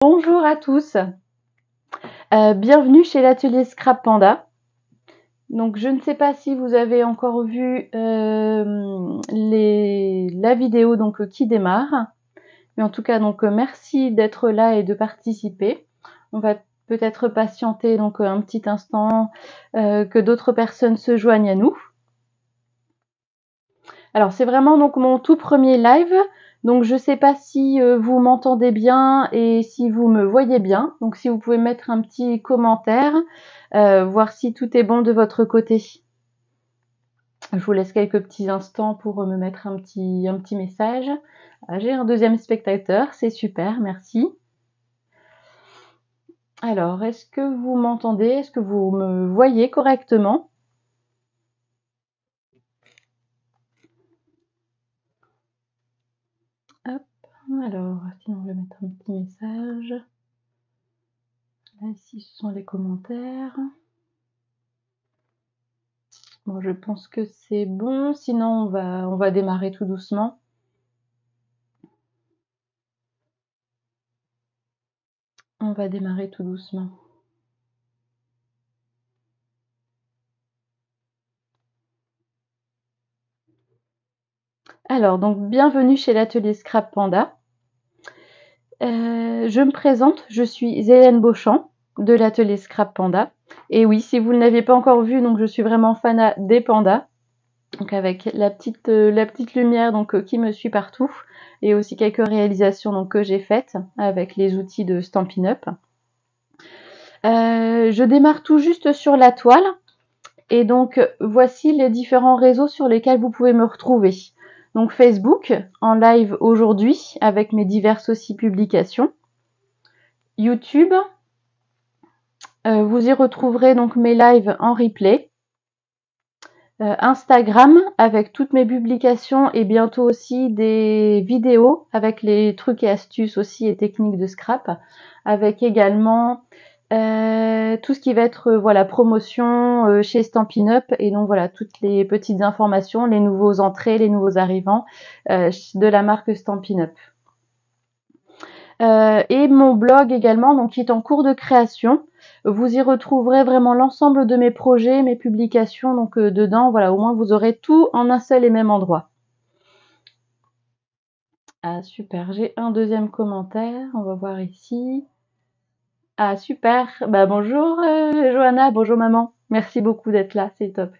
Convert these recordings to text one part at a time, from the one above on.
Bonjour à tous, bienvenue chez l'atelier Scrap Panda. Donc je ne sais pas si vous avez encore vu la vidéo qui démarre, mais en tout cas merci d'être là et de participer. On va peut-être patienter un petit instant que d'autres personnes se joignent à nous. Alors c'est vraiment mon tout premier live, donc je ne sais pas si vous m'entendez bien et si vous me voyez bien. Donc si vous pouvez mettre un petit commentaire, voir si tout est bon de votre côté. Je vous laisse quelques petits instants pour me mettre un petit message. J'ai un deuxième spectateur, c'est super, merci. Alors, est-ce que vous m'entendez? Est-ce que vous me voyez correctement? Hop, alors, sinon je vais mettre un petit message. Là, ici, ce sont les commentaires. Bon, je pense que c'est bon, sinon on va démarrer tout doucement. On va démarrer tout doucement. Alors, donc bienvenue chez l'atelier Scrap Panda. Je me présente, je suis Hélène Beauchamp de l'atelier Scrap Panda. Et oui, si vous ne l'aviez pas encore vu, je suis vraiment fan des pandas. Donc avec la petite lumière qui me suit partout. Et aussi quelques réalisations que j'ai faites avec les outils de Stampin' Up. Je démarre tout juste sur la toile. Et donc voici les différents réseaux sur lesquels vous pouvez me retrouver. Donc Facebook, en live aujourd'hui, avec mes diverses aussi publications. YouTube, vous y retrouverez mes lives en replay. Instagram, avec toutes mes publications et bientôt aussi des vidéos avec les trucs et astuces aussi et techniques de scrap. Avec également tout ce qui va être promotion chez Stampin' Up et donc voilà toutes les petites informations, les nouveaux entrées, les nouveaux arrivants de la marque Stampin' Up. Et mon blog également qui est en cours de création. Vous y retrouverez vraiment l'ensemble de mes projets, mes publications dedans. Voilà, au moins vous aurez tout en un seul et même endroit. Ah super, j'ai un deuxième commentaire, on va voir ici. Ah super, bah bonjour Johanna, bonjour maman, merci beaucoup d'être là, c'est top.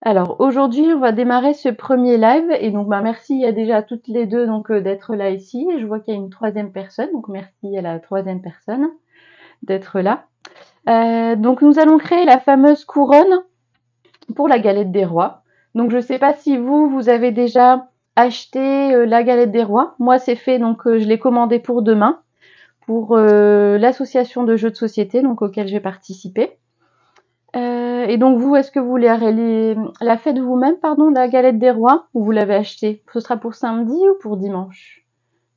Alors aujourd'hui on va démarrer ce premier live et merci à déjà toutes les deux d'être là ici. Je vois qu'il y a une troisième personne, donc merci à la troisième personne d'être là. Nous allons créer la fameuse couronne pour la galette des rois. Donc je ne sais pas si vous avez déjà acheté la galette des rois. Moi c'est fait, je l'ai commandé pour demain pour l'association de jeux de société auquel j'ai participé. Et donc vous, est-ce que vous la faites vous-même, la galette des rois, ou vous l'avez achetée? Ce sera pour samedi ou pour dimanche?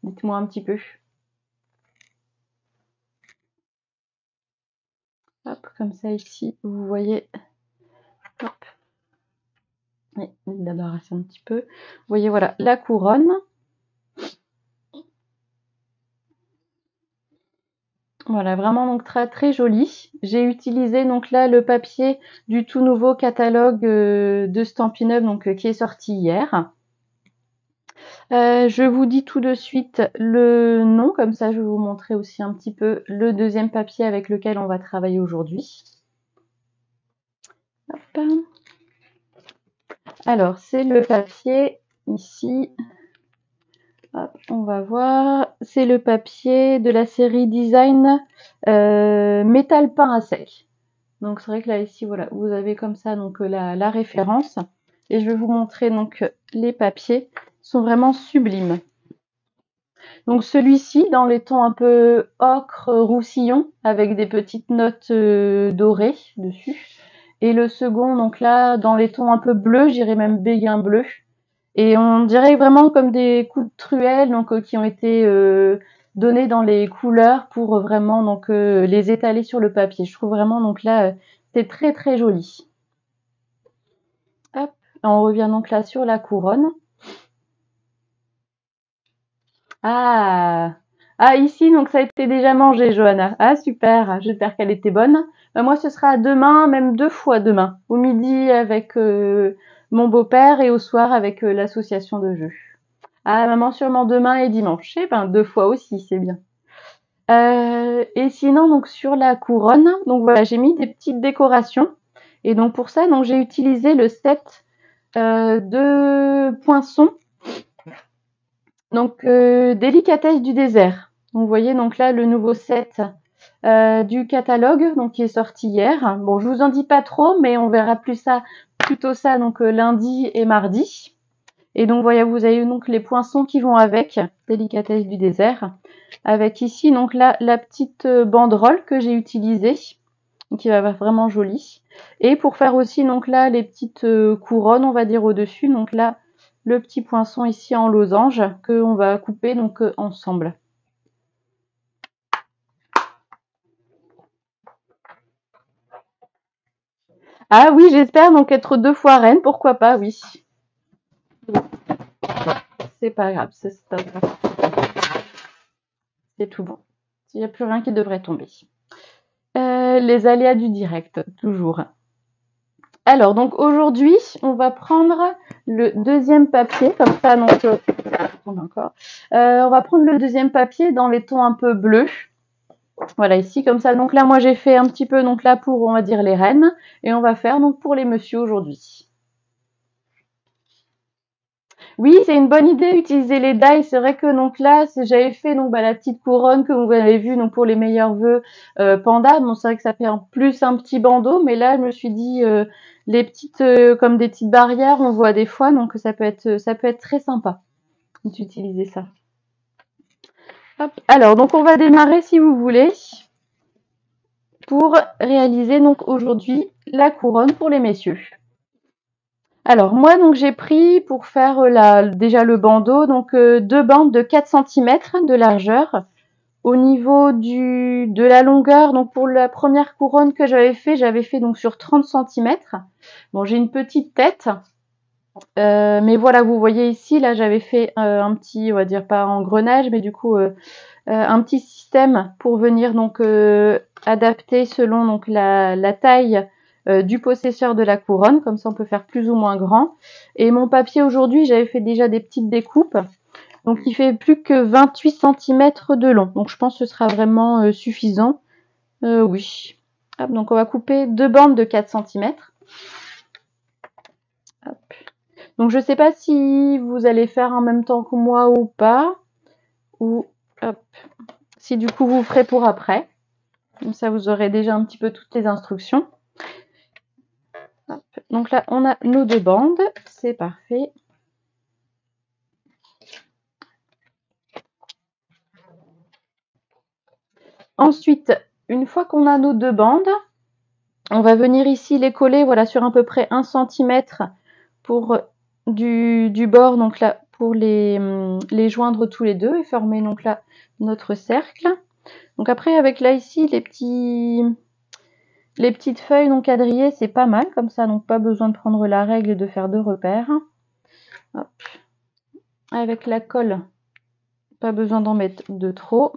Dites-moi un petit peu. Hop, comme ça ici, vous voyez. Hop. Et d'embarrasser un petit peu. Vous voyez, voilà, la couronne. Voilà, vraiment très très joli. J'ai utilisé là le papier du tout nouveau catalogue de Stampin' Up qui est sorti hier. Je vous dis tout de suite le nom, comme ça je vais vous montrer aussi un petit peu le deuxième papier avec lequel on va travailler aujourd'hui. Alors c'est le papier ici. Hop, on va voir. C'est le papier de la série Design Métal peint à sec. Donc c'est vrai que là ici voilà, vous avez comme ça la référence. Et je vais vous montrer les papiers sont vraiment sublimes. Donc celui-ci dans les tons un peu ocre, roussillon, avec des petites notes dorées dessus. Et le second, là, dans les tons un peu bleus, j'irais même béguin bleu. Et on dirait vraiment comme des coups de truelle qui ont été donnés dans les couleurs pour vraiment les étaler sur le papier. Je trouve vraiment là C'est très très joli. Hop, on revient donc là sur la couronne. Ah, ah ici donc ça a été déjà mangé, Johanna. Ah super, j'espère qu'elle était bonne. Moi ce sera demain, même 2 fois demain, au midi avec mon beau-père et au soir avec l'association de jeux. Ah maman sûrement demain et dimanche. Eh ben 2 fois aussi, c'est bien. Et sinon donc sur la couronne, donc voilà, j'ai mis des petites décorations. Et donc pour ça, donc j'ai utilisé le set de poinçons. Donc délicatesse du désert. Donc vous voyez donc là le nouveau set du catalogue donc qui est sorti hier. Bon, je vous en dis pas trop, mais on verra plutôt ça donc lundi et mardi. Et donc voilà, vous avez donc les poinçons qui vont avec, délicatesse du désert, avec ici donc là la petite banderole que j'ai utilisée, qui va être vraiment jolie. Et pour faire aussi donc là les petites couronnes, on va dire au-dessus, donc là le petit poinçon ici en losange que on va couper donc ensemble. Ah oui, j'espère donc être 2 fois reine, pourquoi pas, oui. C'est pas grave, c'est tout bon. Il n'y a plus rien qui devrait tomber. Les aléas du direct, toujours. Alors, donc aujourd'hui, on va prendre le deuxième papier, comme ça, donc, encore. On va prendre le deuxième papier dans les tons un peu bleus. Voilà, ici, comme ça. Donc là, moi, j'ai fait un petit peu, donc là, pour, on va dire, les reines. Et on va faire, donc, pour les messieurs aujourd'hui. Oui, c'est une bonne idée d'utiliser les die. C'est vrai que donc là, j'avais fait donc la petite couronne que vous avez vue donc pour les meilleurs vœux panda. Bon, c'est vrai que ça fait plus un petit bandeau, mais là, je me suis dit les petites comme des petites barrières, on voit des fois, donc ça peut être très sympa d'utiliser ça. Hop. Alors, donc on va démarrer si vous voulez pour réaliser donc aujourd'hui la couronne pour les messieurs. Alors moi donc j'ai pris pour faire déjà le bandeau donc 2 bandes de 4 cm de largeur. Au niveau de la longueur, donc pour la première couronne que j'avais fait donc sur 30 cm. Bon, j'ai une petite tête, mais voilà, vous voyez ici, là j'avais fait un petit, on va dire pas engrenage, mais du coup un petit système pour venir donc adapter selon donc la taille du possesseur de la couronne, comme ça on peut faire plus ou moins grand. Et mon papier aujourd'hui, j'avais fait déjà des petites découpes, donc il fait plus que 28 cm de long, donc je pense que ce sera vraiment suffisant. Oui. Hop, donc on va couper 2 bandes de 4 cm. Hop. Donc je sais pas si vous allez faire en même temps que moi ou pas, ou hop, si du coup vous ferez pour après. Comme ça, vous aurez déjà un petit peu toutes les instructions. Hop. Donc là, on a nos 2 bandes. C'est parfait. Ensuite, une fois qu'on a nos 2 bandes, on va venir ici les coller voilà, sur à peu près 1 cm pour du bord, donc là, pour les joindre tous les deux et former donc là notre cercle. Donc après, avec là ici, les petites feuilles non quadrillées, c'est pas mal comme ça, donc pas besoin de prendre la règle et de faire 2 repères. Hop. Avec la colle, pas besoin d'en mettre de trop.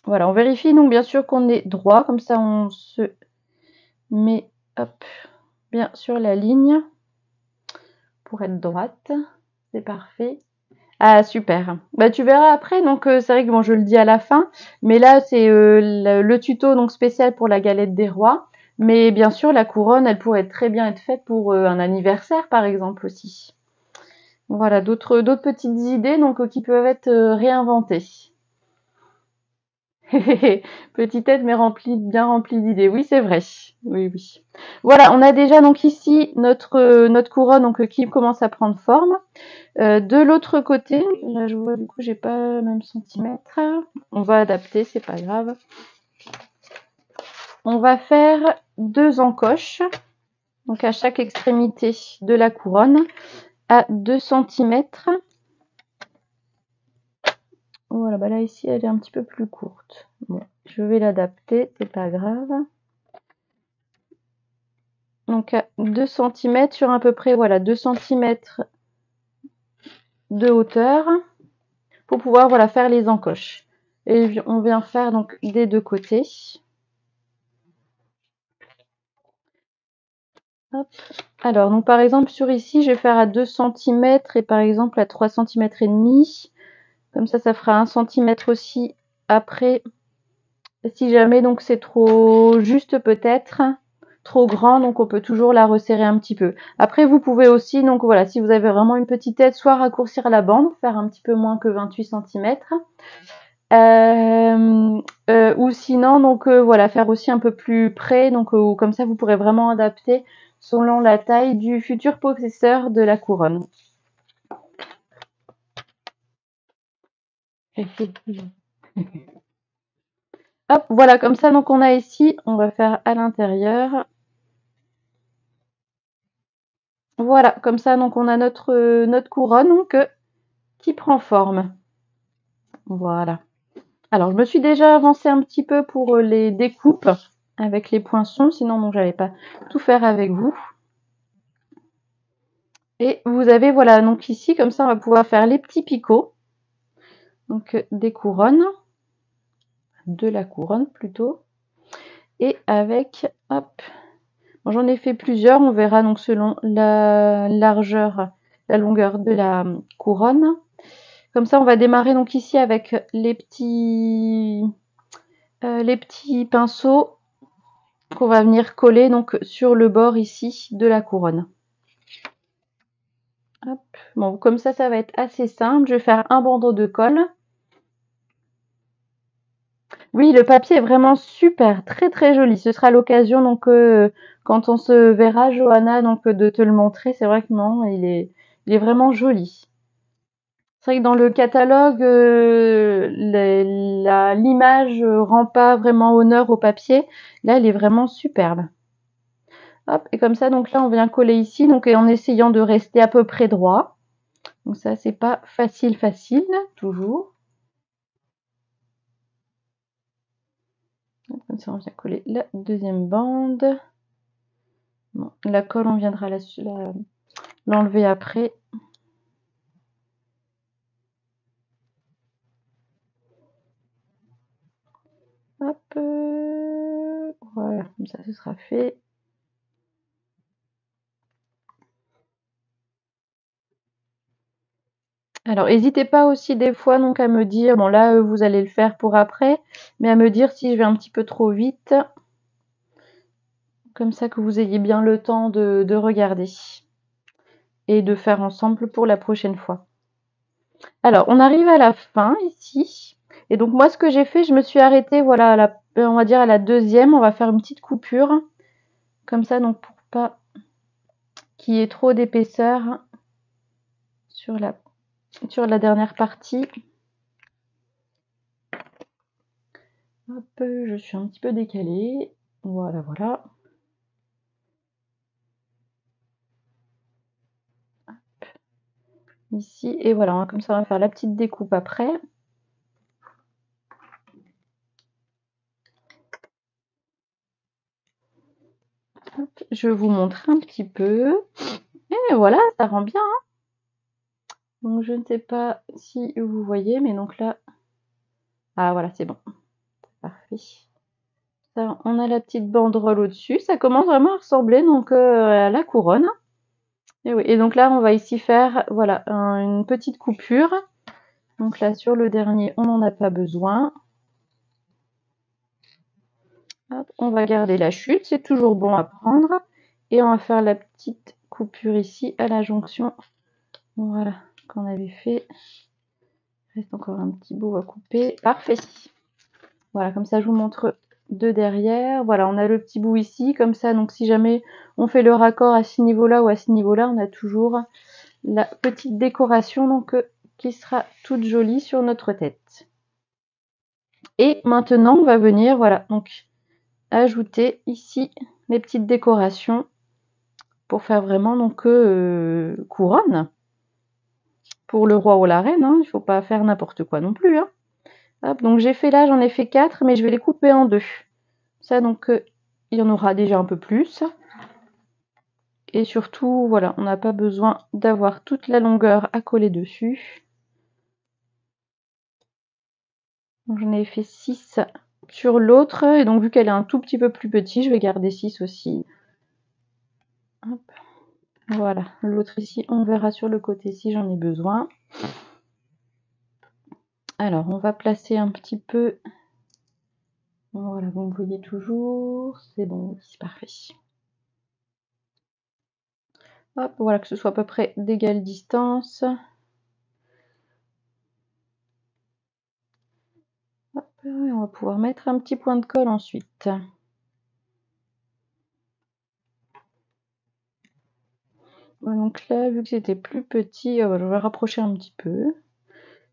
Voilà, on vérifie donc bien sûr qu'on est droit, comme ça on se met hop, bien sur la ligne pour être droite. C'est parfait. Ah super. Bah tu verras après, donc c'est vrai que bon je le dis à la fin, mais là c'est le tuto donc spécial pour la galette des rois. Mais bien sûr la couronne elle pourrait très bien être faite pour un anniversaire par exemple aussi. Voilà, d'autres petites idées donc qui peuvent être réinventées. Petite tête mais bien remplie d'idées. Oui, c'est vrai. Oui, oui. Voilà, on a déjà donc ici notre couronne donc qui commence à prendre forme. De l'autre côté, là je vois du coup j'ai pas le même centimètre. On va adapter, c'est pas grave. On va faire 2 encoches, donc à chaque extrémité de la couronne, à 2 cm. Voilà, bah là ici elle est un petit peu plus courte. Bon, je vais l'adapter, c'est pas grave. Donc à 2 cm sur à peu près, voilà, 2 cm de hauteur pour pouvoir, voilà, faire les encoches. Et on vient faire donc des deux côtés. Hop. Alors, donc par exemple sur ici, je vais faire à 2 cm et par exemple à 3 cm et demi. Comme ça fera 1 cm aussi après. Si jamais donc c'est trop juste peut-être, trop grand, donc on peut toujours la resserrer un petit peu. Après vous pouvez aussi, donc voilà, si vous avez vraiment une petite tête, soit raccourcir la bande, faire un petit peu moins que 28 cm. Ou sinon donc voilà, faire aussi un peu plus près, donc comme ça vous pourrez vraiment adapter selon la taille du futur possesseur de la couronne. Hop, voilà, comme ça donc on a ici, on va faire à l'intérieur. Voilà, comme ça donc on a notre couronne donc qui prend forme. Voilà. Alors je me suis déjà avancée un petit peu pour les découpes avec les poinçons, sinon donc j'allais pas tout faire avec vous. Et vous avez, voilà, donc ici, comme ça, on va pouvoir faire les petits picots. Donc, des couronnes. De la couronne, plutôt. Et avec, hop. Bon, j'en ai fait plusieurs. On verra, donc, selon la largeur, la longueur de la couronne. Comme ça, on va démarrer, donc, ici, avec les petits pinceaux qu'on va venir coller, donc, sur le bord, ici, de la couronne. Hop. Bon, comme ça va être assez simple. Je vais faire un bandeau de colle. Oui, le papier est vraiment super, très très joli. Ce sera l'occasion donc quand on se verra, Johanna, donc de te le montrer. C'est vrai que non, il est vraiment joli. C'est vrai que dans le catalogue, l'image rend pas vraiment honneur au papier. Là, elle est vraiment superbe. Hop, et comme ça, donc là, on vient coller ici, donc en essayant de rester à peu près droit. Donc ça, c'est pas facile, toujours. Comme ça, on vient coller la deuxième bande. Bon, la colle, on viendra l'enlever après. Hop, voilà, comme ça, ce sera fait. Alors, n'hésitez pas aussi des fois donc à me dire, bon là, vous allez le faire pour après, mais à me dire si je vais un petit peu trop vite, comme ça que vous ayez bien le temps de regarder et de faire ensemble pour la prochaine fois. Alors, on arrive à la fin ici. Et donc, moi, ce que j'ai fait, je me suis arrêtée, voilà, on va dire à la deuxième. On va faire une petite coupure. Comme ça, donc, pour pas qu'il y ait trop d'épaisseur sur la dernière partie. Hop, je suis un petit peu décalée. Voilà, voilà. Hop. Ici, et voilà, comme ça, on va faire la petite découpe après. Hop, je vous montre un petit peu. Et voilà, ça rend bien. Hein. Donc, je ne sais pas si vous voyez, mais donc là... Ah, voilà, c'est bon. Parfait. Ça, on a la petite banderole au-dessus. Ça commence vraiment à ressembler donc à la couronne. Et, oui. Et donc là, on va ici faire voilà une petite coupure. Donc là, sur le dernier, on n'en a pas besoin. Hop, on va garder la chute, c'est toujours bon à prendre. Et on va faire la petite coupure ici à la jonction. Voilà, qu'on avait fait. Il reste encore un petit bout à couper. Parfait. Voilà, comme ça, je vous montre de derrière. Voilà, on a le petit bout ici, comme ça. Donc, si jamais on fait le raccord à ce niveau-là ou à ce niveau-là, on a toujours la petite décoration donc qui sera toute jolie sur notre tête. Et maintenant, on va venir, voilà, donc ajouter ici les petites décorations pour faire vraiment donc couronne pour le roi ou la reine. Hein. Il ne faut pas faire n'importe quoi non plus. Hein. Hop, donc j'ai fait là, j'en ai fait 4, mais je vais les couper en 2. Ça, donc, il y en aura déjà un peu plus. Et surtout, voilà, on n'a pas besoin d'avoir toute la longueur à coller dessus. J'en ai fait 6 sur l'autre, et donc vu qu'elle est un tout petit peu plus petit, je vais garder 6 aussi. Hop. Voilà, l'autre ici, on verra sur le côté si j'en ai besoin. Alors, on va placer un petit peu. Voilà, vous me voyez toujours. C'est bon, c'est parfait. Hop, voilà, que ce soit à peu près d'égale distance. Hop, et on va pouvoir mettre un petit point de colle ensuite. Donc là, vu que c'était plus petit, je vais rapprocher un petit peu.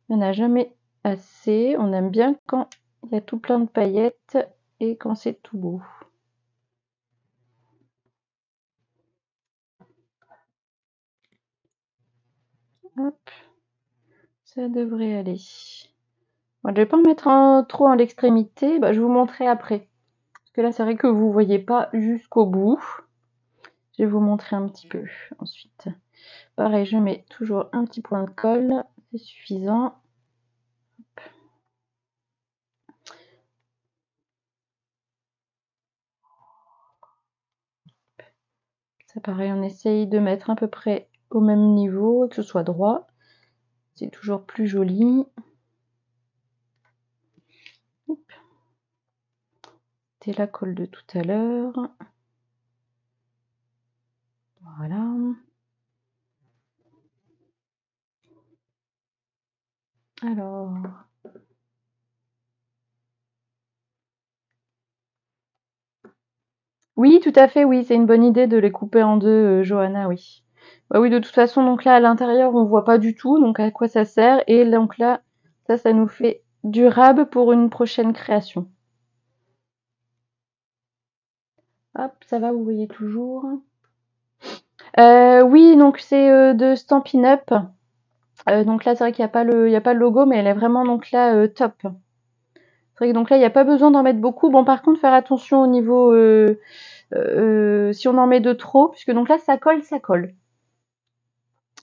Il n'y en a jamais assez. On aime bien quand il y a tout plein de paillettes et quand c'est tout beau. Hop, ça devrait aller. Bon, je vais pas en mettre trop à l'extrémité. Bah, je vous montrerai après. Parce que là, c'est vrai que vous voyez pas jusqu'au bout. Je vais vous montrer un petit peu ensuite. Pareil, je mets toujours un petit point de colle. C'est suffisant. Hop. Ça, pareil, on essaye de mettre à peu près au même niveau, que ce soit droit. C'est toujours plus joli. C'était la colle de tout à l'heure. Voilà. Alors. Oui, tout à fait, oui, c'est une bonne idée de les couper en deux, Johanna, oui. Bah oui, de toute façon, donc là, à l'intérieur, on voit pas du tout, donc à quoi ça sert. Et donc là, ça nous fait durable pour une prochaine création. Hop, ça va, vous voyez toujours. Oui, donc c'est de Stampin' Up. Donc là, c'est vrai qu'il n'y a pas le logo, mais elle est vraiment donc là top. C'est vrai que donc là, il n'y a pas besoin d'en mettre beaucoup. Bon, par contre, faire attention au niveau si on en met de trop, puisque donc là, ça colle, ça colle.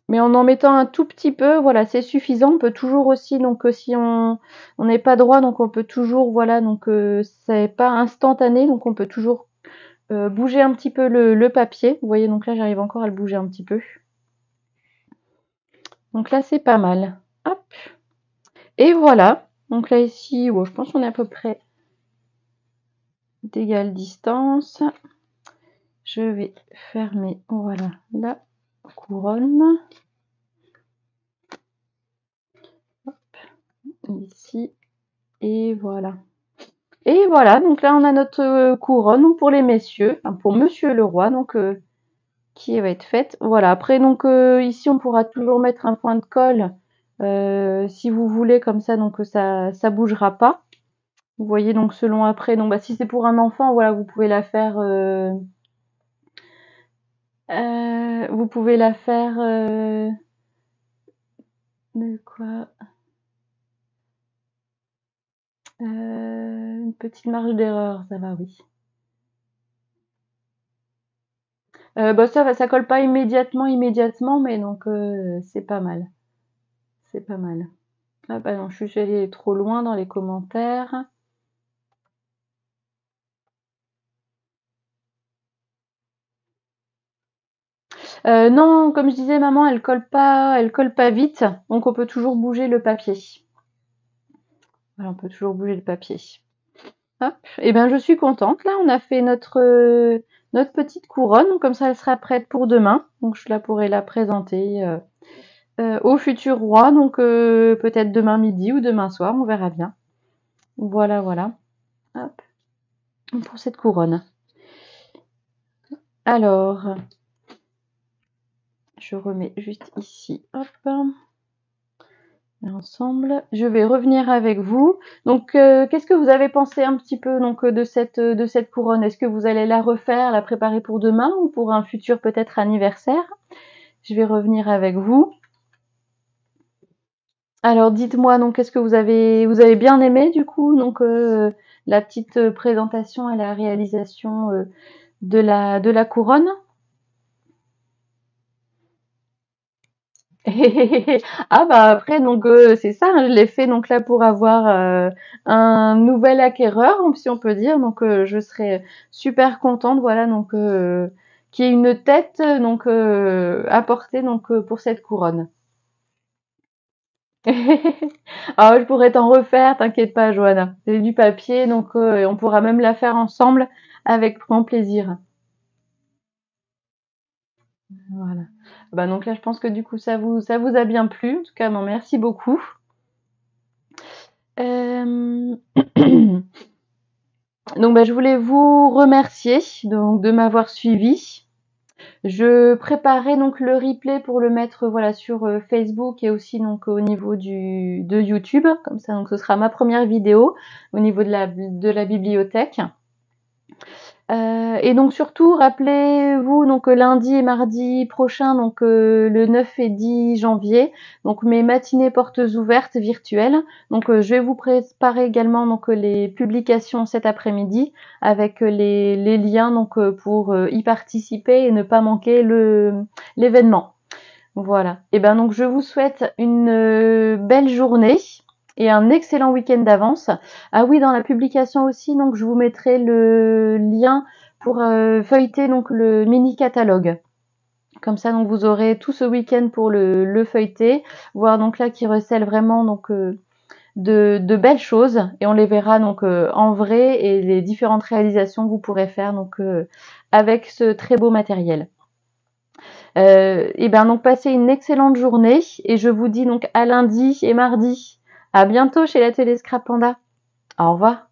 Mais en mettant un tout petit peu, voilà, c'est suffisant. On peut toujours aussi, donc si on n'est pas droit, donc on peut toujours, voilà, donc c'est pas instantané, donc on peut toujours bouger un petit peu le papier. Vous voyez, donc là, j'arrive encore à le bouger un petit peu. Donc là, c'est pas mal. Hop. Et voilà. Donc là, ici, je pense qu'on est à peu près d'égale distance. Je vais fermer, voilà, la couronne. Hop, ici. Et voilà. Et voilà, donc là, on a notre couronne pour les messieurs, enfin pour Monsieur le Roi, donc qui va être faite. Voilà, après, donc ici, on pourra toujours mettre un point de colle si vous voulez, comme ça, donc ça bougera pas. Vous voyez, donc selon après, donc bah, si c'est pour un enfant, voilà, vous pouvez la faire. Vous pouvez la faire. De quoi Une petite marge d'erreur, ça va, oui. Bah ça colle pas immédiatement, mais donc c'est pas mal. C'est pas mal. Ah bah non, je suis allée trop loin dans les commentaires. Non, comme je disais, maman, elle colle pas vite, donc on peut toujours bouger le papier. Voilà, on peut toujours bouger le papier. Hop, et ben je suis contente. Là, on a fait notre petite couronne, comme ça, elle sera prête pour demain. Donc je pourrai la présenter au futur roi, donc peut-être demain midi ou demain soir, on verra bien. Voilà, voilà. Hop, pour cette couronne. Alors, je remets juste ici. Hop. Ensemble. Je vais revenir avec vous. Donc, qu'est-ce que vous avez pensé un petit peu donc de cette couronne? Est-ce que vous allez la refaire, la préparer pour demain ou pour un futur peut-être anniversaire? Je vais revenir avec vous. Alors dites-moi donc qu'est-ce que vous avez bien aimé du coup donc la petite présentation et la réalisation de la couronne? Ah bah après donc c'est ça, hein, je l'ai fait donc là pour avoir un nouvel acquéreur, si on peut dire. Donc je serais super contente, voilà, donc qu'il y ait une tête donc à porter donc pour cette couronne. Ah, je pourrais t'en refaire, t'inquiète pas, Johanna. J'ai du papier, donc on pourra même la faire ensemble avec grand plaisir. Voilà. Bah donc là, je pense que du coup, ça vous a bien plu. En tout cas, bon, merci beaucoup. Euh, Donc, bah, je voulais vous remercier donc de m'avoir suivi. Je préparais donc le replay pour le mettre voilà sur Facebook et aussi donc au niveau de YouTube. Comme ça, donc ce sera ma première vidéo au niveau de la bibliothèque. Et donc surtout, rappelez-vous donc lundi et mardi prochain, donc le 9 et 10 janvier, donc mes matinées portes ouvertes virtuelles. Donc je vais vous préparer également donc les publications cet après-midi avec les liens donc pour y participer et ne pas manquer l'événement. Voilà. Et ben donc je vous souhaite une belle journée et un excellent week-end d'avance. Ah oui, dans la publication aussi, donc je vous mettrai le lien pour feuilleter donc le mini catalogue. Comme ça, donc vous aurez tout ce week-end pour le feuilleter, voir donc là qui recèle vraiment donc de belles choses et on les verra donc en vrai et les différentes réalisations que vous pourrez faire donc avec ce très beau matériel. Et ben donc passez une excellente journée et je vous dis donc à lundi et mardi. À bientôt chez l'atelier Scrap Panda. Au revoir.